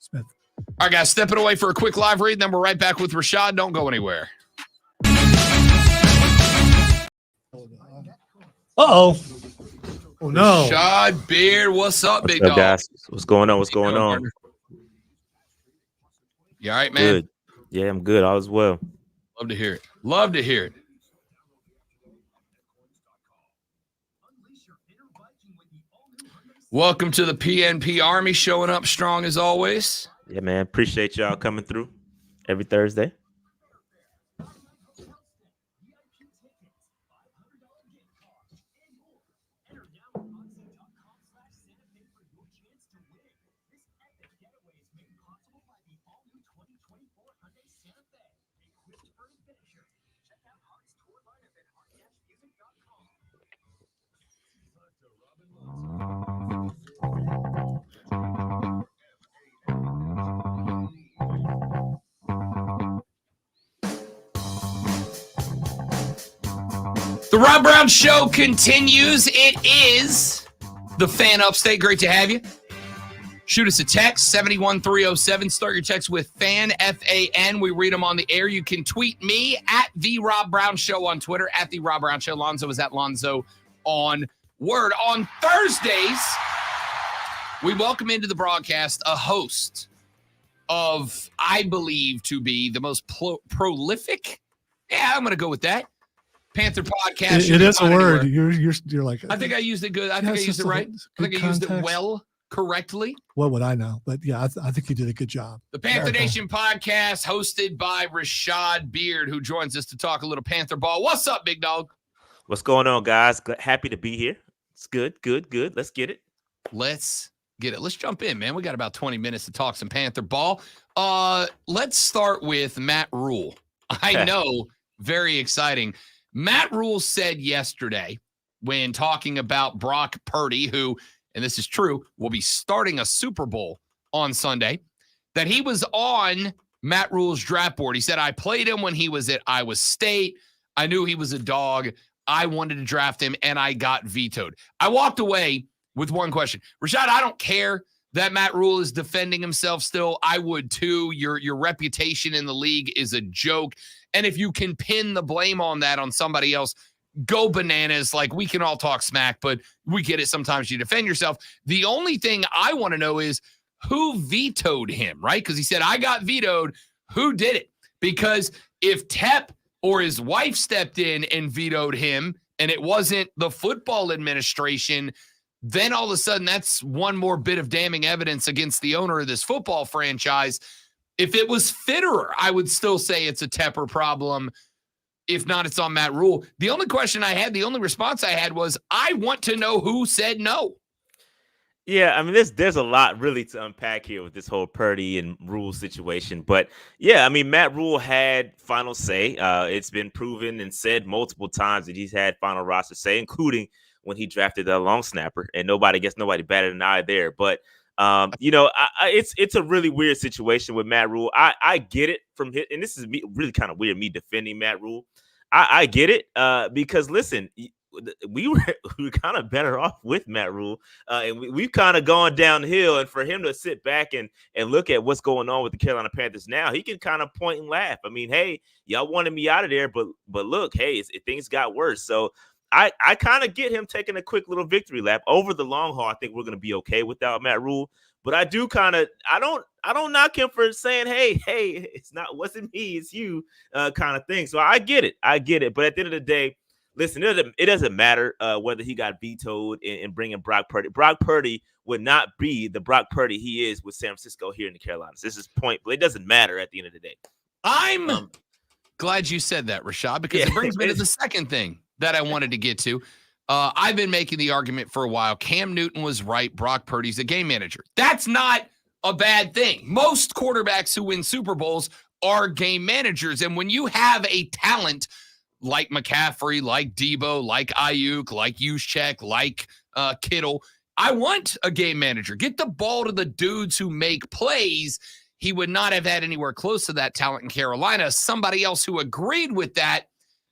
Smith. All right, guys, stepping away for a quick live read, then we're right back with Rashad. Don't go anywhere. Uh-oh. Oh, no. Rashad Beard, what's up, big dog? Guys? What's going on? What's going on? You all right, man? Good. Yeah, I'm good. All is well. Love to hear it. Love to hear it. Welcome to the PNP Army, showing up strong as always. Yeah, man. Appreciate y'all coming through every Thursday. The Rob Brown Show continues. It is the Fan Upstate. Great to have you. Shoot us a text, 71307. Start your text with FAN, F-A-N. We read them on the air. You can tweet me at The Rob Brown Show on Twitter, at The Rob Brown Show. Lonzo is at Lonzo on Word. On Thursdays, we welcome into the broadcast a host of, I believe, to be the most prolific. Yeah, I'm going to go with that. Panther podcast. It is a word. You're like. I think I used it good. I think I used it right. I think I used it well, correctly. What would I know? But yeah, I think you did a good job. The Panther Nation podcast, hosted by Rashad Beard, who joins us to talk a little Panther ball. What's up, big dog? What's going on, guys? Happy to be here. It's good. Let's get it. Let's get it. Let's jump in, man. We got about 20 minutes to talk some Panther ball. Let's start with Matt Rhule. I know, very exciting. Matt Rhule said yesterday when talking about Brock Purdy, who, and this is true, will be starting a Super Bowl on Sunday, that he was on Matt Rhule's draft board. He said, I played him when he was at Iowa State. I knew he was a dog. I wanted to draft him, and I got vetoed. I walked away with one question. Rashad, I don't care that Matt Rhule is defending himself still. I would too. Your reputation in the league is a joke. And if you can pin the blame on that on somebody else, go bananas. Like, we can all talk smack, but we get it. Sometimes you defend yourself. The only thing I want to know is who vetoed him, right? Because he said, I got vetoed. Who did it? Because if Tepper or his wife stepped in and vetoed him and it wasn't the football administration, then all of a sudden that's one more bit of damning evidence against the owner of this football franchise. If it was Fitterer, I would still say it's a Tepper problem. If not, it's on Matt Rhule. The only question I had, the only response I had was, I want to know who said no. Yeah, I mean, there's a lot really to unpack here with this whole Purdy and Rhule situation. But, yeah, I mean, Matt Rhule had final say. It's been proven and said multiple times that he's had final roster say, including when he drafted a long snapper. And nobody batted an eye there. But, it's a really weird situation with Matt Rhule. I get it from his, and this is really kind of weird, me defending Matt Rhule. I get it because, listen, we were kind of better off with Matt Rhule, and we've kind of gone downhill. And for him to sit back and look at what's going on with the Carolina Panthers now, he can kind of point and laugh. I mean, hey, y'all wanted me out of there, but look, hey, things got worse. So I kind of get him taking a quick little victory lap. Over the long haul, I think we're going to be okay without Matt Rhule. But I do kind of I don't knock him for saying, hey, wasn't me, it's you, kind of thing. So I get it. But at the end of the day, listen, it doesn't matter whether he got vetoed in bringing Brock Purdy. Brock Purdy would not be the Brock Purdy he is with San Francisco here in the Carolinas. This is point, but it doesn't matter at the end of the day. I'm glad you said that, Rashad, because it brings me to the second thing that I wanted to get to. I've been making the argument for a while. Cam Newton was right. Brock Purdy's a game manager. That's not a bad thing. Most quarterbacks who win Super Bowls are game managers. And when you have a talent like McCaffrey, like Debo, like Ayuk, like Juszczyk, like Kittle, I want a game manager. Get the ball to the dudes who make plays. He would not have had anywhere close to that talent in Carolina. Somebody else who agreed with that,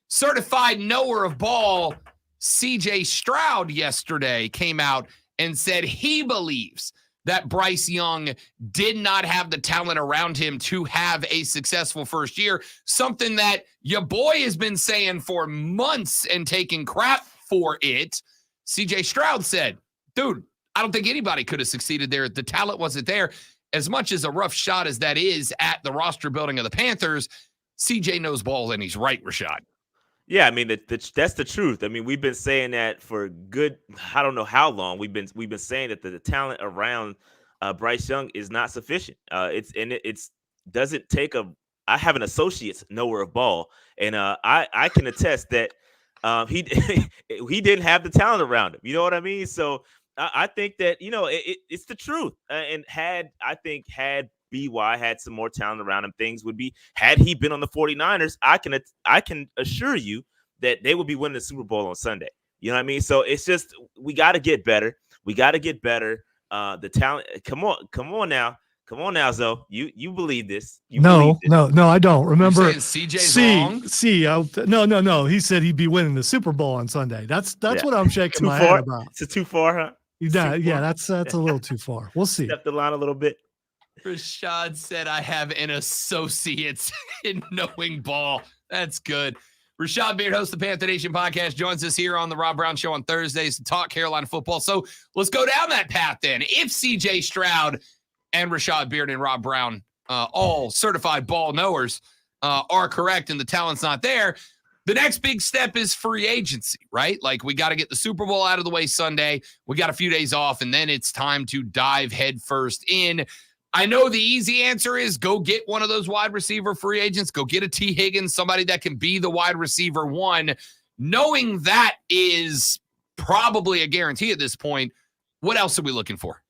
certified knower of ball, C.J. Stroud, yesterday came out and said he believes that Bryce Young did not have the talent around him to have a successful first year, something that your boy has been saying for months and taking crap for it. CJ Stroud said, dude, I don't think anybody could have succeeded there. The talent wasn't there. As much as a rough shot as that is at the roster building of the Panthers, CJ knows ball and he's right, Rashad. Yeah, I mean that's the truth. I mean, we've been saying that for good, I don't know how long. We've been saying that the talent around Bryce Young is not sufficient. It's doesn't take a. I have an associate's knower of ball, and I can attest that he he didn't have the talent around him. You know what I mean? So I think that it's the truth. And had BY had some more talent around him, things would be, had he been on the 49ers, I can assure you that they would be winning the Super Bowl on Sunday. You know what I mean? So it's just, we got to get better. We got to get better. The talent, come on now, Zoe. You believe this. No, I don't. Remember, CJ's wrong? No. He said he'd be winning the Super Bowl on Sunday. That's what I'm shaking my head about. It's too far, huh? Yeah, that's a little too far. We'll see. Step the line a little bit. Rashad said, I have an associate in knowing ball. That's good. Rashad Beard, host of the Panther Nation podcast, joins us here on the Rob Brown Show on Thursdays to talk Carolina football. So let's go down that path then. If CJ Stroud and Rashad Beard and Rob Brown, all certified ball knowers, are correct and the talent's not there, the next big step is free agency, right? Like, we got to get the Super Bowl out of the way Sunday. We got a few days off, and then it's time to dive headfirst in. I know the easy answer is go get one of those wide receiver free agents. Go get a T. Higgins, somebody that can be the wide receiver one. Knowing that is probably a guarantee at this point, what else are we looking for?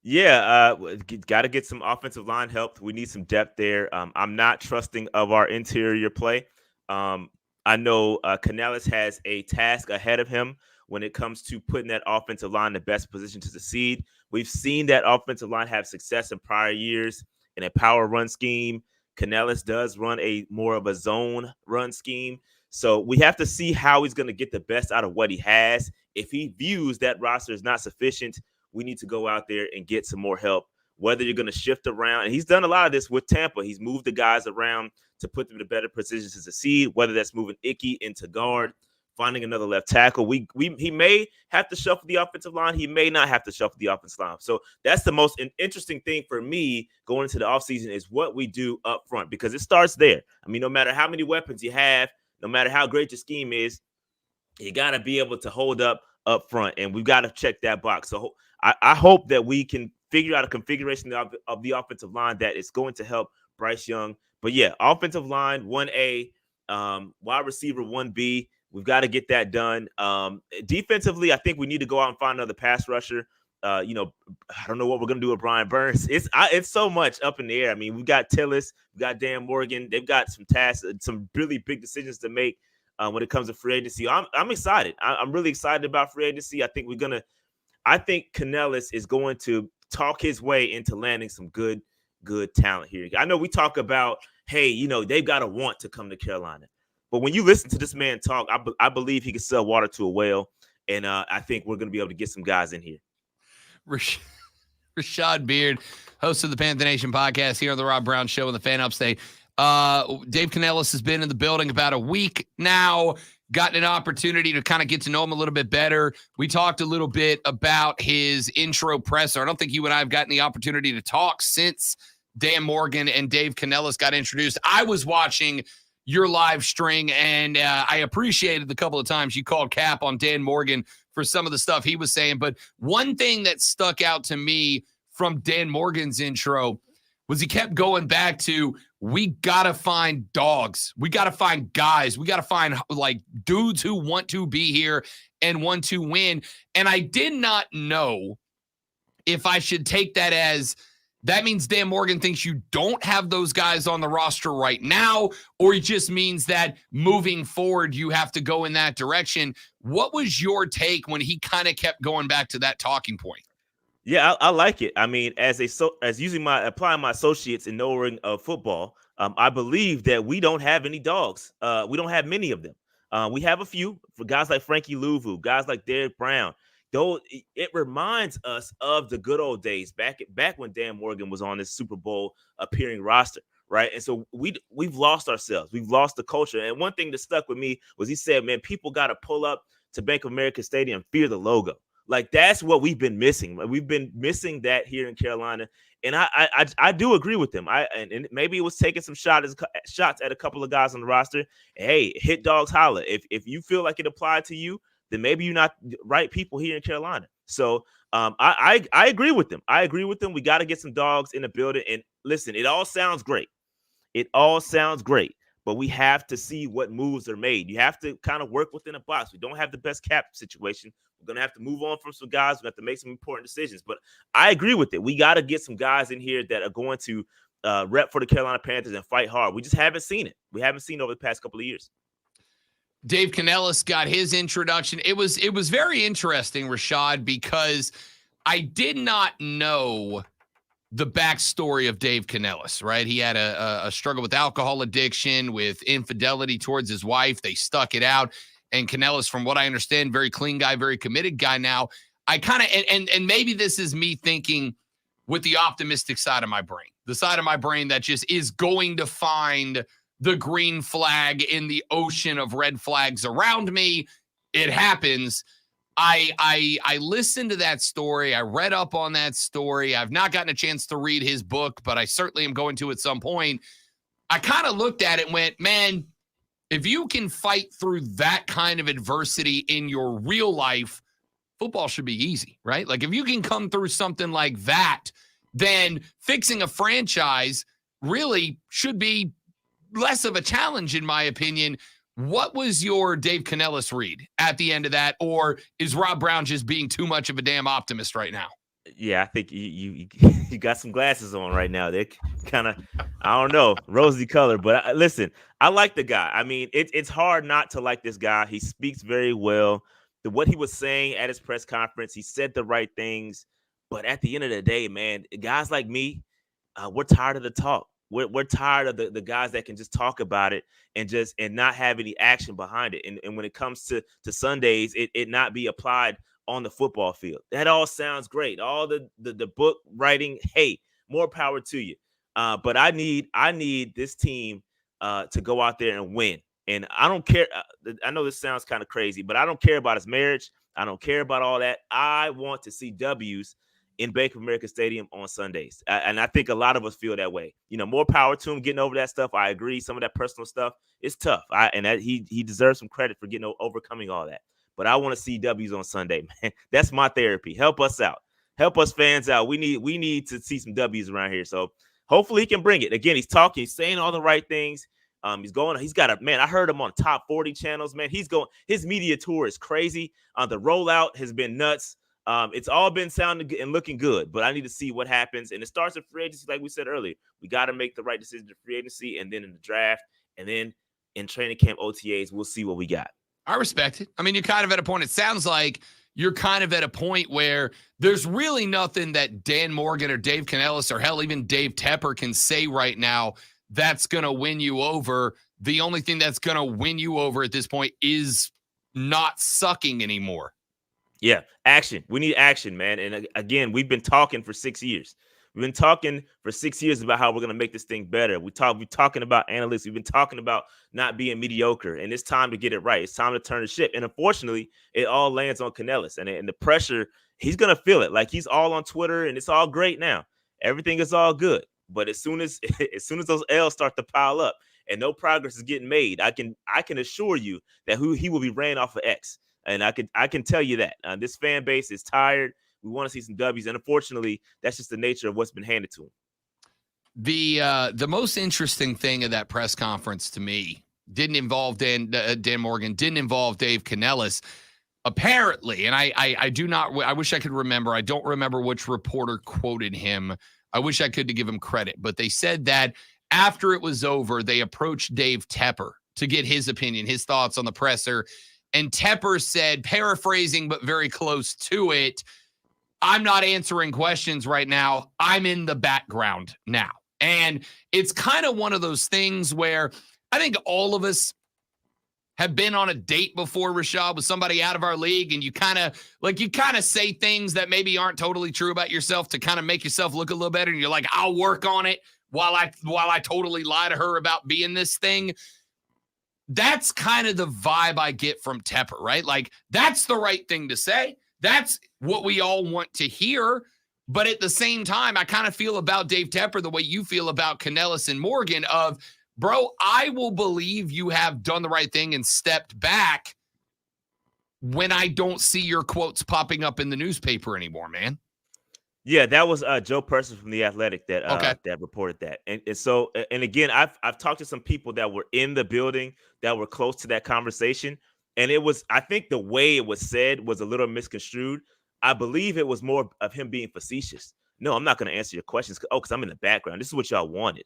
Yeah, got to get some offensive line help. We need some depth there. I'm not trusting of our interior play. I know Canales has a task ahead of him when it comes to putting that offensive line in the best position to succeed. We've seen that offensive line have success in prior years in a power run scheme. Canales does run a more of a zone run scheme. So we have to see how he's going to get the best out of what he has. If he views that roster is not sufficient, we need to go out there and get some more help, whether you're going to shift around. And he's done a lot of this with Tampa. He's moved the guys around to put them in a better position to succeed, whether that's moving Icky into guard, finding another left tackle. He may have to shuffle the offensive line. He may not have to shuffle the offensive line. So that's the most interesting thing for me going into the offseason is what we do up front, because it starts there. I mean, no matter how many weapons you have, no matter how great your scheme is, you got to be able to hold up front, and we've got to check that box. So I hope that we can figure out a configuration of the offensive line that is going to help Bryce Young. But yeah, offensive line 1A, wide receiver 1B. We've got to get that done. Defensively, I think we need to go out and find another pass rusher. I don't know what we're going to do with Brian Burns. It's so much up in the air. I mean, we got Tillis, we got Dan Morgan. They've got some tasks, some really big decisions to make when it comes to free agency. I'm excited. I'm really excited about free agency. I think Canales is going to talk his way into landing some good talent here. I know we talk about, hey, they've got to want to come to Carolina. But when you listen to this man talk, I believe he can sell water to a whale. And I think we're going to be able to get some guys in here. Rashad Beard, host of the Panther Nation podcast here on the Rob Brown Show in the Fan Upstate. Dave Canales has been in the building about a week now, gotten an opportunity to kind of get to know him a little bit better. We talked a little bit about his intro presser. I don't think you and I have gotten the opportunity to talk since Dan Morgan and Dave Canales got introduced. I was watching your live string, and I appreciated the couple of times you called cap on Dan Morgan for some of the stuff he was saying. But one thing that stuck out to me from Dan Morgan's intro was he kept going back to, we got to find dogs. We got to find guys. We got to find like dudes who want to be here and want to win. And I did not know if I should take that as that means Dan Morgan thinks you don't have those guys on the roster right now, or it just means that moving forward, you have to go in that direction. What was your take when he kind of kept going back to that talking point? Yeah, I like it. I mean, as applying my associates in knowing of football, I believe that we don't have any dogs. We don't have many of them. We have a few for guys like Frankie Louvu, guys like Derek Brown, though it reminds us of the good old days back when Dan Morgan was on this Super Bowl appearing roster, right? And so we've lost ourselves. We've lost the culture. And one thing that stuck with me was he said, man, people got to pull up to Bank of America Stadium, fear the logo. Like, that's what we've been missing. We've been missing that here in Carolina. And I do agree with him. And maybe it was taking some shots at a couple of guys on the roster. Hey, hit dogs holler. If you feel like it applied to you, then maybe you're not the right people here in Carolina. So I agree with them. I agree with them. We got to get some dogs in the building. And listen, it all sounds great. It all sounds great. But we have to see what moves are made. You have to kind of work within a box. We don't have the best cap situation. We're going to have to move on from some guys. We have to make some important decisions. But I agree with it. We got to get some guys in here that are going to rep for the Carolina Panthers and fight hard. We just haven't seen it. We haven't seen it over the past couple of years. Dave Canales got his introduction. It was very interesting, Rashad, because I did not know the backstory of Dave Canales, right? He had a struggle with alcohol addiction, with infidelity towards his wife. They stuck it out. And Canales, from what I understand, very clean guy, very committed guy now. I kind of, and maybe this is me thinking with the optimistic side of my brain, the side of my brain that just is going to find the green flag in the ocean of red flags around me. It happens. I listened to that story. I read up on that story. I've not gotten a chance to read his book, but I certainly am going to at some point. I kind of looked at it and went, man, if you can fight through that kind of adversity in your real life, football should be easy, right? Like, if you can come through something like that, then fixing a franchise really should be less of a challenge, in my opinion. What was your Dave Canales read at the end of that? Or is Rob Brown just being too much of a damn optimist right now? Yeah, I think you got some glasses on right now. They're kind of, I don't know, rosy color. But listen, I like the guy. I mean, it's hard not to like this guy. He speaks very well. What he was saying at his press conference, he said the right things. But at the end of the day, man, guys like me, we're tired of the talk. We're tired of the guys that can just talk about it and not have any action behind it. And when it comes to Sundays, it not be applied on the football field. That all sounds great. All the book writing, hey, more power to you. But I need this team to go out there and win. And I don't care. I know this sounds kind of crazy, but I don't care about his marriage. I don't care about all that. I want to see W's in Bank of America Stadium on Sundays. And I think a lot of us feel that way. You know, more power to him getting over that stuff. I agree. Some of that personal stuff is tough. He deserves some credit for overcoming all that. But I want to see W's on Sunday, man. That's my therapy. Help us out. Help us fans out. We need to see some W's around here. So hopefully he can bring it. Again, he's talking, he's saying all the right things. He's got I heard him on top 40 channels, man. His media tour is crazy. The rollout has been nuts. It's all been sounding and looking good, but I need to see what happens. And it starts with free agency, like we said earlier. We got to make the right decision to free agency, and then in the draft, and then in training camp OTAs, we'll see what we got. I respect it. I mean, you're kind of at a point. It sounds like you're kind of at a point where there's really nothing that Dan Morgan or Dave Canales or hell, even Dave Tepper can say right now that's going to win you over. The only thing that's going to win you over at this point is not sucking anymore. Yeah, action. We need action, man. And again, we've been talking for 6 years. We've been talking for 6 years about how we're going to make this thing better. We're talking about analytics. We've been talking about not being mediocre, and it's time to get it right. It's time to turn the ship. And unfortunately, it all lands on Canales, and the pressure, he's going to feel it. Like, he's all on Twitter, and it's all great now. Everything is all good. But as soon as those L's start to pile up and no progress is getting made, I can assure you that he will be ran off of X. And I can tell you that this fan base is tired. We want to see some W's, and unfortunately, that's just the nature of what's been handed to him. The most interesting thing of that press conference to me didn't involve Dan Morgan, didn't involve Dave Canales. Apparently, and I wish I could remember. I don't remember which reporter quoted him. I wish I could to give him credit, but they said that after it was over, they approached Dave Tepper to get his opinion, his thoughts on the presser. And Tepper said, paraphrasing, but very close to it, I'm not answering questions right now. I'm in the background now. And it's kind of one of those things where I think all of us have been on a date before, Rashad, with somebody out of our league, and you kind of say things that maybe aren't totally true about yourself to kind of make yourself look a little better, and you're like, I'll work on it while I totally lie to her about being this thing. That's kind of the vibe I get from Tepper, right? Like, that's the right thing to say. That's what we all want to hear. But at the same time, I kind of feel about Dave Tepper the way you feel about Canales and Morgan of, bro, I will believe you have done the right thing and stepped back when I don't see your quotes popping up in the newspaper anymore, man. Yeah, that was Joe Person from The Athletic that reported that. And so, and again, I've talked to some people that were in the building that were close to that conversation. And I think the way it was said was a little misconstrued. I believe it was more of him being facetious. No, I'm not going to answer your questions. Because I'm in the background. This is what y'all wanted.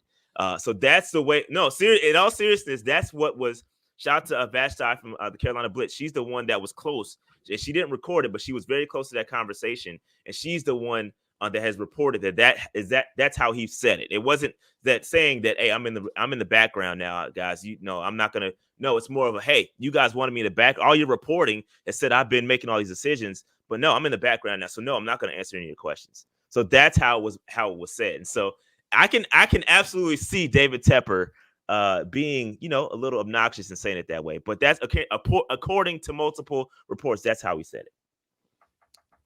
So that's the way. No, in all seriousness, that's what was. Shout out to Vashti from the Carolina Blitz. She's the one that was close. She didn't record it, but she was very close to that conversation. And she's the one that has reported that's how he said it. It wasn't that saying that, hey, I'm in the background now, guys. I'm not going to. No, it's more of a, hey, you guys wanted me in the back. All your reporting has said I've been making all these decisions, but no, I'm in the background now. So no, I'm not going to answer any of your questions. So that's how it was said. And so I can absolutely see David Tepper being, a little obnoxious and saying it that way. But that's okay. According to multiple reports, that's how he said it.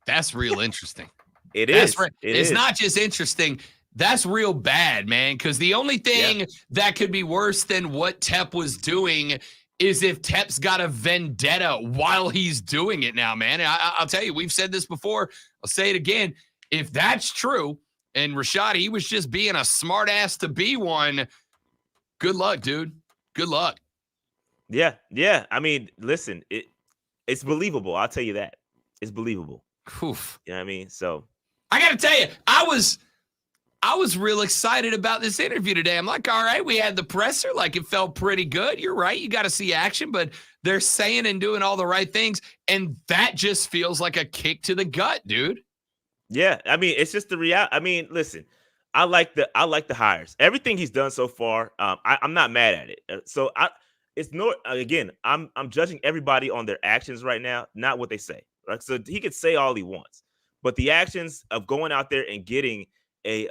That's real interesting. It's not just interesting. That's real bad, man. Because the only thing that could be worse than what Tep was doing is if Tep's got a vendetta while he's doing it now, man. I'll tell you, we've said this before. I'll say it again. If that's true, and Rashad, he was just being a smart ass to be one, good luck, dude. Good luck. Yeah. I mean, listen, it's believable. I'll tell you that. It's believable. Oof. You know what I mean? So I got to tell you, I was real excited about this interview today. I'm like, all right, we had the presser. Like, it felt pretty good. You're right. You got to see action, but they're saying and doing all the right things. And that just feels like a kick to the gut, dude. Yeah. I mean, it's just the reality. I mean, listen, I like the hires. Everything he's done so far, I'm not mad at it. I'm judging everybody on their actions right now, not what they say. Right? So he could say all he wants, but the actions of going out there and getting a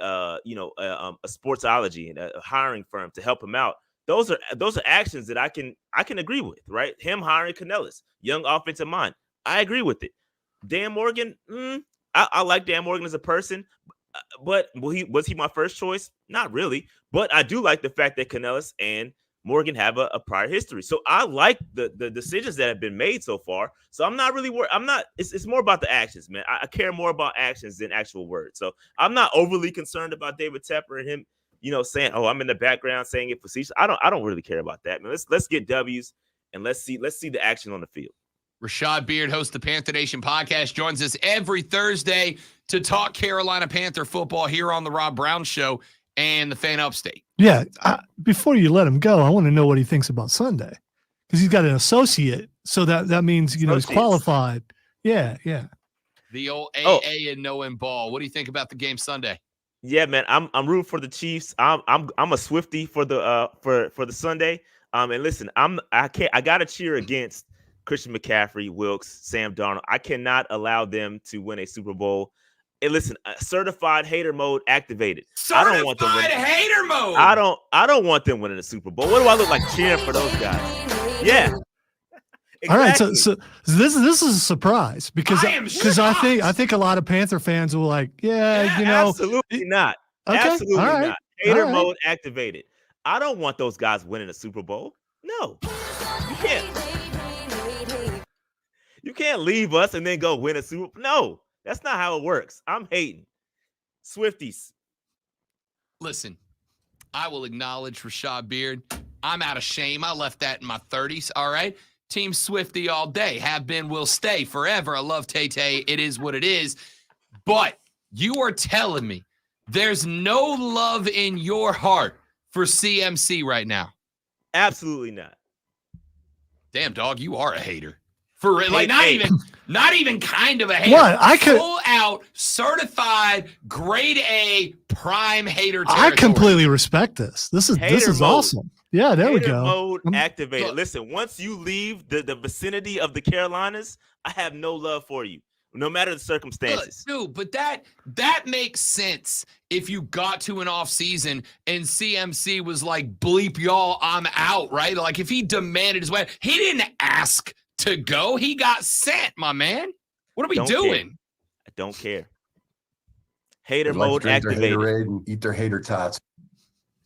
sportsology and a hiring firm to help him out, those are actions that I can agree with. Right? Him hiring Canales, young offensive mind, I agree with it. Dan Morgan, I like Dan Morgan as a person. But was he my first choice? Not really. But I do like the fact that Canales and Morgan have a prior history. So I like the decisions that have been made so far. So I'm not really worried. It's more about the actions, man. I care more about actions than actual words. So I'm not overly concerned about David Tepper and him, saying, "Oh, I'm in the background saying it facetious." I don't really care about that, man. Let's get W's and let's see the action on the field. Rashad Beard, host of the Panther Nation podcast, joins us every Thursday to talk Carolina Panther football here on the Rob Brown Show and the Fan Upstate. Yeah. Before you let him go, I want to know what he thinks about Sunday, because he's got an associate. So that means, he's qualified. Yeah. The old AA and no ball. What do you think about the game Sunday? Yeah, man, I'm rooting for the Chiefs. I'm a Swiftie for the Sunday. And listen, I gotta cheer against Christian McCaffrey, Wilkes, Sam Darnold. I cannot allow them to win a Super Bowl. And listen, certified hater mode activated. I don't want them winning. Hater mode. I don't want them winning the Super Bowl. What do I look like cheering for those guys? Yeah. Exactly. All right, so this is a surprise because I think a lot of Panther fans will absolutely not. Okay. Absolutely not. Hater mode activated. I don't want those guys winning a Super Bowl. No, you can't. You can't leave us and then go win a Super Bowl. No, that's not how it works. I'm hating. Swifties. Listen, I will acknowledge Rashad Beard. I'm out of shame. I left that in my 30s, all right? Team Swiftie all day. Have been, will stay forever. I love Tay-Tay. It is what it is. But you are telling me there's no love in your heart for CMC right now? Absolutely not. Damn, dog, you are a hater. For real, like not even kind of a hater. What? Full out certified grade A prime hater territory. I completely respect this. This is awesome. Yeah, there we Hater go. mode activated. Listen, once you leave the vicinity of the Carolinas, I have no love for you, no matter the circumstances. Dude, but that makes sense if you got to an offseason and CMC was like, bleep y'all, I'm out, right? Like if he demanded his way, he didn't ask to go. He got sent, my man. What are we doing? I don't care. Hater mode activated. Their Haterade and eat their hater tots.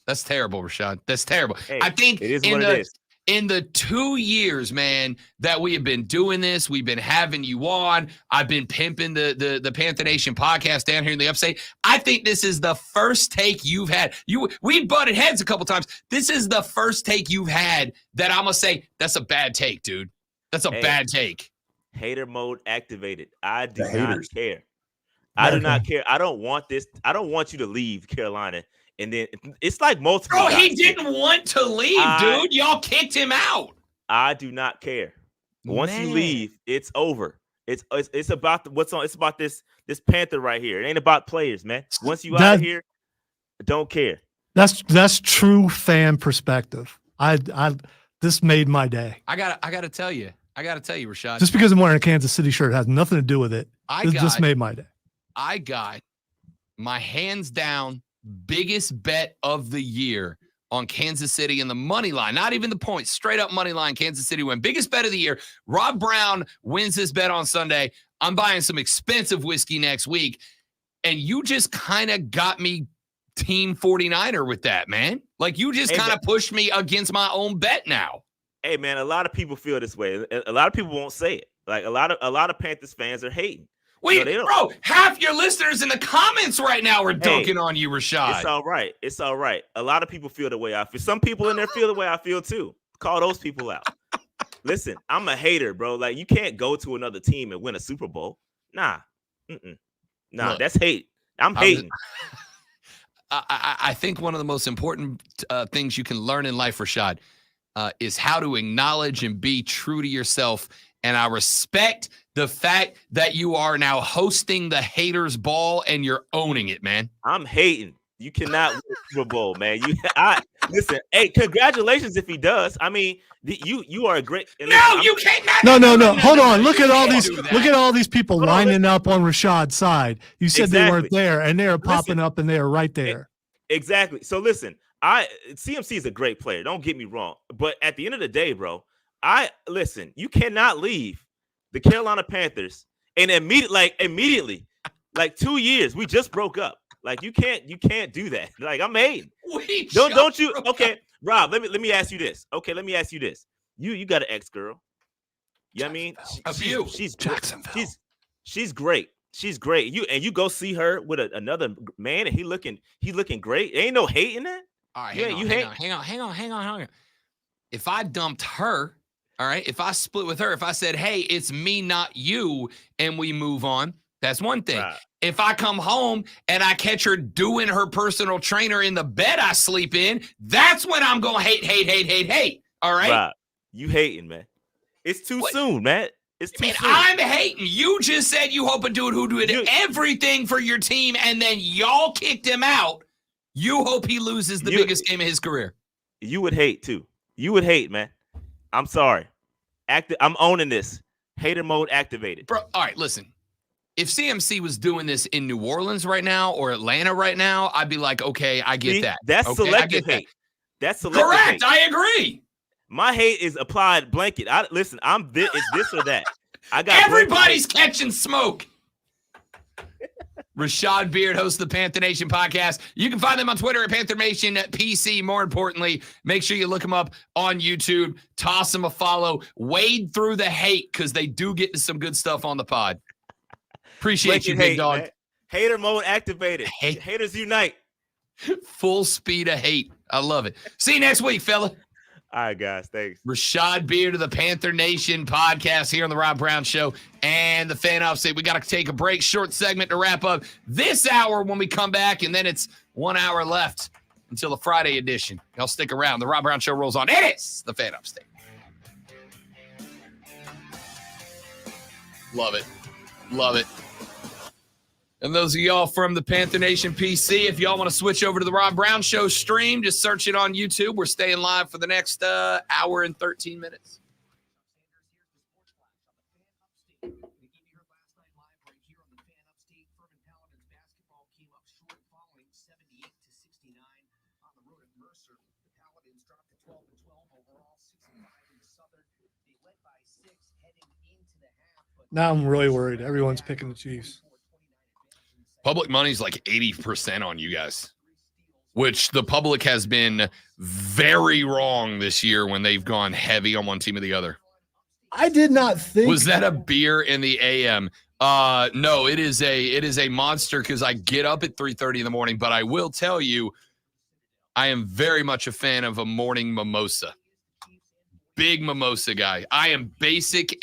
That's terrible, Rashad. That's terrible. Hey, I think it is what it is. In the 2 years, man, that we have been doing this, we've been having you on. I've been pimping the Panther Nation podcast down here in the Upstate. I think this is the first take you've had. We butted heads a couple times. This is the first take you've had that I'm gonna say that's a bad take, dude. That's a bad take. Hater mode activated. I do not care. I do not care. I don't want this. I don't want you to leave Carolina. And then it's like multiple. Bro, he didn't want to leave, dude. Y'all kicked him out. I do not care. Once you leave, it's over. It's about what's on. It's about this Panther right here. It ain't about players, man. Once you out of here, I don't care. That's true fan perspective. This made my day. I gotta tell you, Rashad. Just because I'm wearing a Kansas City shirt has nothing to do with it. This made my day. I got my hands down biggest bet of the year on Kansas City in the money line, not even the points, straight up money line. Kansas City win. Biggest bet of the year. Rob Brown wins this bet on Sunday. I'm buying some expensive whiskey next week. And you just kind of got me team 49er with that, man. Like you just kind of pushed me against my own bet now. Hey man, a lot of people feel this way. A lot of people won't say it. Like a lot of Panthers fans are hating. Wait, bro, half your listeners in the comments right now are dunking on you, Rashad. It's all right. It's all right. A lot of people feel the way I feel. Some people in there feel the way I feel too. Call those people out. Listen, I'm a hater, bro. Like you can't go to another team and win a Super Bowl. Nah. Nah, look, that's hate. I'm hating. I think one of the most important things you can learn in life, Rashad, is how to acknowledge and be true to yourself. And I respect the fact that you are now hosting the haters ball and you're owning it, man. I'm hating. You cannot win a Super Bowl, man. Listen. Hey, congratulations if he does. I mean, you are a great. No, you can't. No. Hold on. Look at all these people lining up on Rashad's side. You said they weren't there, and they're popping up, and they're right there. Exactly. So listen, CMC is a great player. Don't get me wrong, but at the end of the day, bro. Listen, you cannot leave the Carolina Panthers and immediately, like 2 years, we just broke up. Like you can't do that. Like I'm hating. Don't you? Okay, Rob, let me ask you this. Okay, let me ask you this. You got an ex-girl. You know what I mean? She's Jacksonville. She's great. She's great. You go see her with another man and he looking great. Ain't no hate in that. All right, hang on. If I dumped her, all right, if I split with her, if I said, hey, it's me, not you, and we move on, that's one thing. Right. If I come home and I catch her doing her personal trainer in the bed I sleep in, that's when I'm going to hate. All right? Right. You hating, man. It's too soon, man. It's too soon. I'm hating. You just said you hope a dude who did everything for your team and then y'all kicked him out. You hope he loses the biggest game of his career. You would hate, too. You would hate, man. I'm sorry. I'm owning this. Hater mode activated. Bro, all right, listen. If CMC was doing this in New Orleans right now or Atlanta right now, I'd be like, okay, I get that. That's selective hate. That's selective Correct. hate. I agree. My hate is applied blanket. Listen, it's this or that. I got everybody's catching smoke. Rashad Beard, host of the Panther Nation podcast. You can find them on Twitter at Panther Nation PC. More importantly, make sure you look them up on YouTube. Toss them a follow. Wade through the hate because they do get to some good stuff on the pod. Appreciate you, big dog. Man. Hater mode activated. Haters unite. Full speed of hate. I love it. See you next week, fella. All right, guys. Thanks. Rashad Beard of the Panther Nation podcast here on the Rob Brown Show and the Fan Upstate. We got to take a break. Short segment to wrap up this hour when we come back, and then it's 1 hour left until the Friday edition. Y'all stick around. The Rob Brown Show rolls on. It is the Fan Upstate. Love it. Love it. And those of y'all from the Panther Nation PC, if y'all want to switch over to the Rob Brown Show stream, just search it on YouTube. We're staying live for the next hour and 13 minutes. Now I'm really worried. Everyone's picking the Chiefs. Public money's like 80% on you guys, which the public has been very wrong this year when they've gone heavy on one team or the other. I did not think. Was that a beer in the AM? No, it is a monster because I get up at 3:30 in the morning, but I will tell you, I am very much a fan of a morning mimosa. Big mimosa guy. I am basic.